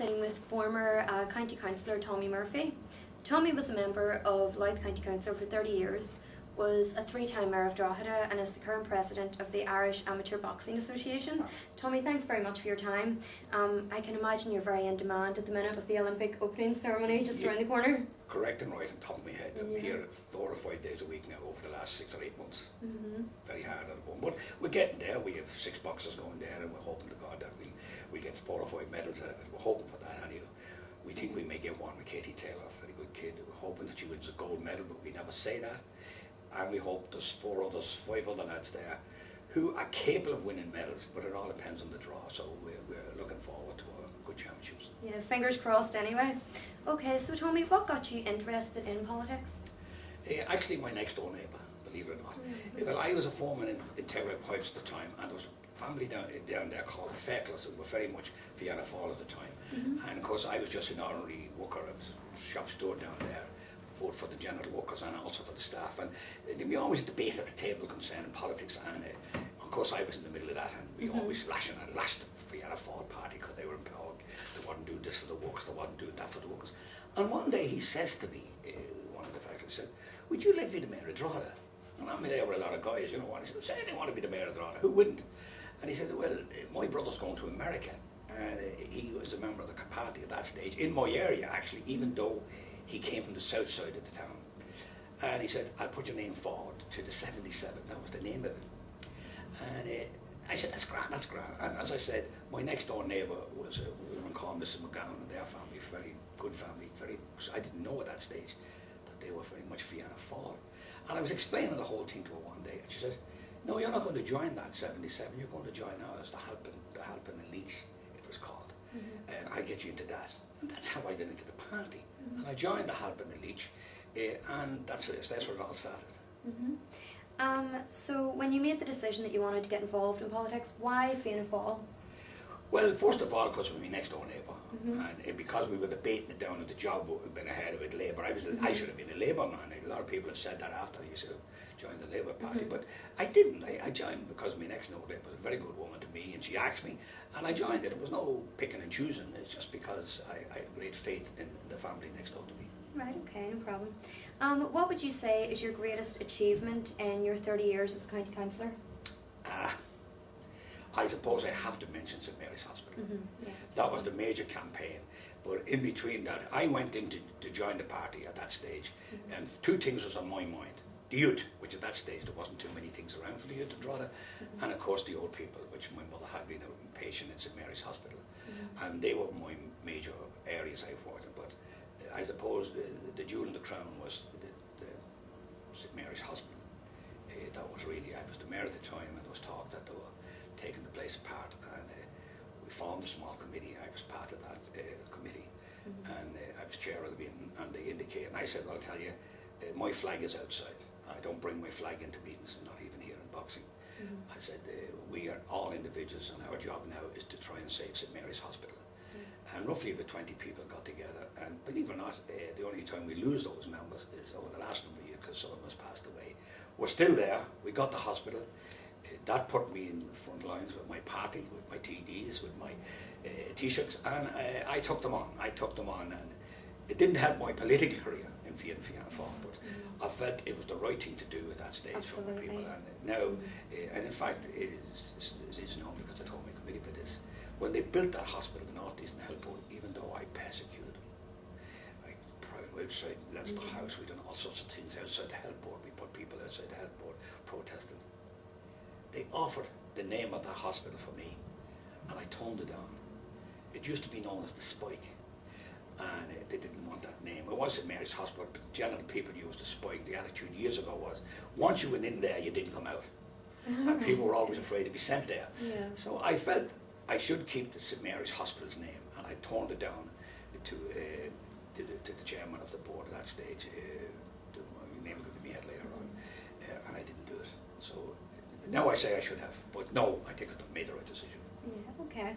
sitting with former County Councillor Tommy Murphy. Tommy was a member of Louth County Council for 30 years, was a 3-time Mayor of Drogheda and is the current President of the Irish Amateur Boxing Association. Tommy, thanks very much for your time. I can imagine you're very in demand at the minute with the Olympic opening ceremony just around the corner. Correct and right on top of my head. I'm here 4 or 5 days a week now over the last 6 or 8 months. Very hard on the bone. But we're getting there. We have 6 boxers going there and we're hoping to God that we get 4 or 5 medals. We're hoping for that anyway. We think we may get one with Katie Taylor, a very good kid. We're hoping that she wins a gold medal, but we never say that. And we hope there's 5 other lads there who are capable of winning medals, but it all depends on the draw. So we're looking forward to good championships. Yeah, fingers crossed anyway. Okay, so Tommy, what got you interested in politics? Actually, my next door neighbour, believe it or not. Well, I was a foreman in Integral Pipes at the time, and there was a family down there called the Fecklers, who were very much Fianna at the time. And of course, I was just an ordinary worker. I was a shop steward down there, both for the general workers and also for the staff. And we always debate at the table concerning politics, and of course I was in the middle of that, and we always lashed the Fianna Fáil party because they were empowered. They weren't doing this for the workers, they weren't doing that for the workers. And one day he says to me, one of the faculty said, "Would you like to be the Mayor of Drogheda?" And I'm there with a lot of guys, you know what, he said, "Say they want to be the Mayor of Drogheda, who wouldn't?" And he said, "Well, my brother's going to America," and he was a member of the party at that stage, in my area actually, even though he came from the south side of the town. And he said, "I'll put your name forward to the 77, that was the name of it." And I said, "That's grand, that's grand." And as I said, my next door neighbour was a woman called Mrs. McGowan, and their family, very good family, I didn't know at that stage that they were very much Fianna Fáil. And I was explaining the whole thing to her one day, and she said, "No, you're not going to join that 77, you're going to join ours, the Halpin Elite, it was called. And I'll get you into that." And that's how I got into the party. And I joined the Halpin Elite, and that's where it all started. So when you made the decision that you wanted to get involved in politics, why Fianna Fáil? Well, first of all, because we were my next door neighbour, and because we were debating it down at the job, we've been ahead of it Labour. I should have been a Labour man. A lot of people have said that after you should have joined the Labour Party, but I didn't. I joined because my next door neighbour was a very good woman to me, and she asked me, and I joined it. There was no picking and choosing. It's just because I had great faith in the family next door to me. Right, okay, no problem. What would you say is your greatest achievement in your 30 years as a county councillor? I suppose I have to mention St Mary's Hospital. That was the major campaign. But in between that, I went in to join the party at that stage, and 2 things was on my mind. The youth, which at that stage there wasn't too many things around for the youth in Drogheda, and of course the old people, which my mother had been a patient in St Mary's Hospital, and they were my major areas I worked in. But I suppose the jewel in the crown was the St Mary's Hospital. That was really, I was the mayor at the time, and there was talk that they were taking the place apart, and we formed a small committee. I was part of that committee, and I was chair of the meeting, and they indicated, and I said, "Well, I'll tell you, my flag is outside. I don't bring my flag into meetings, not even here in boxing." I said, "We are all individuals, and our job now is to try and save St Mary's Hospital." And roughly about 20 people got together, and believe it or not, the only time we lose those members is over the last number of years, because some of us passed away. We're still there. We got the hospital. That put me in the front lines with my party, with my TDs, with my Taoiseachs, and I took them on. And it didn't help my political career in Fianna Fáil, but I felt it was the right thing to do at that stage. Absolutely. For people. And now, and in fact, it is known because I told my committee about this. When they built that hospital in North Eastern Hillport, even though I persecuted them, I private outside Leinster House, we done all sorts of things outside the Hillport. We put people outside the Hillport protesting. They offered the name of the hospital for me, and I turned it down. It used to be known as the Spike, and they didn't want that name. It was St Mary's Hospital, but generally people used the Spike. The attitude years ago was, once you went in there, you didn't come out. And people were always afraid to be sent there. So I felt I should keep the St Mary's Hospital's name, and I turned it down to the chairman of the board at that stage. The name is going to be head later on, and I didn't do it. So now I say I should have, but no, I think I made the right decision. Yeah, okay.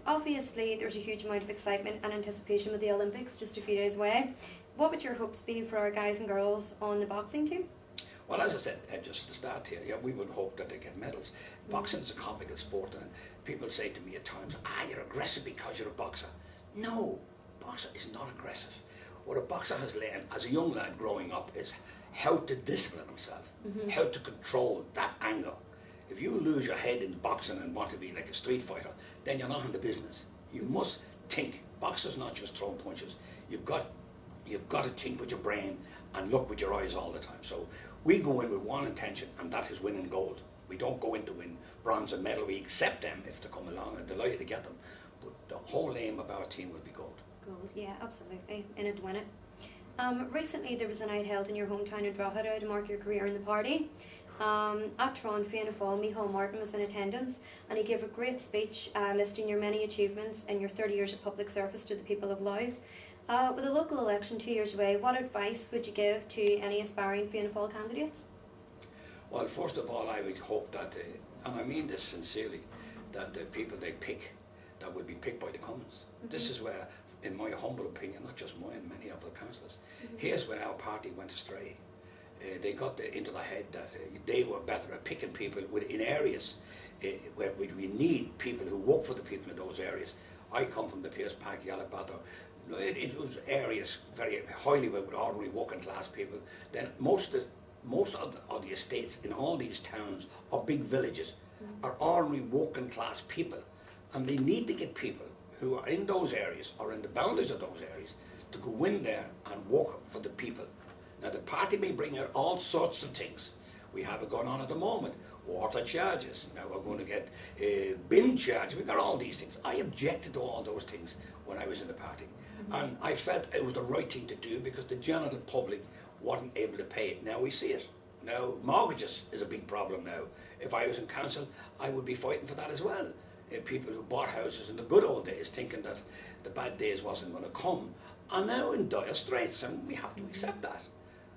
Obviously there's a huge amount of excitement and anticipation with the Olympics just a few days away. What would your hopes be for our guys and girls on the boxing team? Well, as I said, just to start here, yeah, we would hope that they get medals. Boxing is a comical sport, and people say to me at times, you're aggressive because you're a boxer. No, boxer is not aggressive. What a boxer has learned as a young lad growing up is how to discipline himself, how to control that anger. If you lose your head in boxing and want to be like a street fighter, then you're not in the business. You must think. Boxer's not just throwing punches. You've got to think with your brain and look with your eyes all the time. So we go in with one intention, and that is winning gold. We don't go in to win bronze and medal. We accept them if they come along, and delighted to get them. But the whole aim of our team will be gold. Gold, yeah, absolutely. In it to win it. Recently there was a night held in your hometown in Drogheda to mark your career in the party. At Tron, Fianna Micheál Martin was in attendance, and he gave a great speech listing your many achievements in your 30 years of public service to the people of Louth. With the local election 2 years away, what advice would you give to any aspiring Fianna Fáil candidates? Well, first of all, I would hope that, and I mean this sincerely, that the people they pick, that will be picked by the Commons. This is where, in my humble opinion, not just mine, many of the councillors, here's where our party went astray. They got into the head that they were better at picking people in areas where we need people who work for the people in those areas. I come from the Pierce Park, IABA. It was areas very highly with ordinary working class people. Then most of the estates in all these towns or big villages are ordinary working class people, and they need to get people who are in those areas or in the boundaries of those areas to go in there and work for the people. Now the party may bring out all sorts of things. We have it going on at the moment. Water charges. Now we're going to get bin charges. We've got all these things. I objected to all those things when I was in the party. And I felt it was the right thing to do because the general public wasn't able to pay it. Now we see it. Now mortgages is a big problem now. If I was in council, I would be fighting for that as well. People who bought houses in the good old days thinking that the bad days wasn't going to come are now in dire straits, and we have to accept that.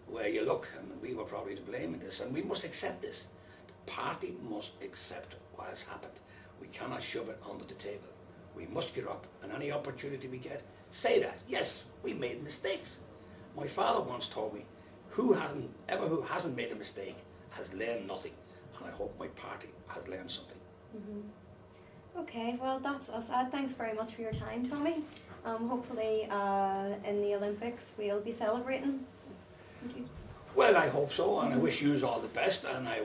Where you look, and we were probably to blame in this, and we must accept this. The party must accept what has happened. We cannot shove it under the table. We must get up, and any opportunity we get, say that. Yes, we made mistakes. My father once told me, who hasn't made a mistake has learned nothing, and I hope my party has learned something. Okay, well that's us. Thanks very much for your time, Tommy. Hopefully in the Olympics we'll be celebrating. So, thank you. Well, I hope so, and I wish you all the best, and I